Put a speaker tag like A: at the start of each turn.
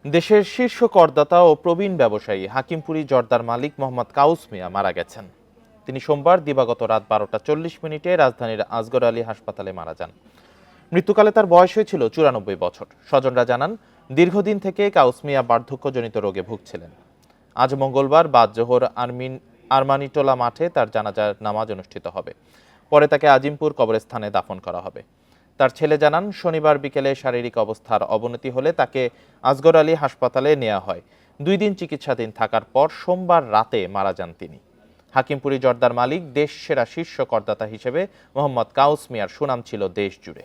A: দেশের শীর্ষ করদাতা ও প্রবীণ ব্যবসায়ী হাকিমপুরী জর্দার মালিক মোহাম্মদ কাউস মিয়া মারা গেছেন। তিনি সোমবার দিবাগত রাত 12টা 40 মিনিটে রাজধানীর আসগর আলী হাসপাতালে মারা যান। মৃত্যুকালে তার বয়স হয়েছিল 94 বছর। স্বজনরা জানান, দীর্ঘদিন থেকে কাউস মিয়া বার্ধক্যজনিত রোগে ভুগছিলেন। আজ মঙ্গলবার বাদ জোহর আরমানিটোলা মাঠে তার জানাজার নামাজ অনুষ্ঠিত হবে। পরে তাকে আজিমপুর কবরস্থানে দাফন করা হবে। তার ছেলে জানান, শনিবার বিকেলে শারীরিক অবস্থার অবনতি হলে তাকে আসগর আলী হাসপাতালে নেওয়া হয়। 2 দিন চিকিৎসাধীন থাকার পর সোমবার রাতে মারা যান তিনি। হাকিমপুরী জর্দার মালিক দেশ সেরা শীর্ষ করদাতা হিসেবে মোহাম্মদ কাউস মিয়ার সুনাম ছিল দেশ জুড়ে।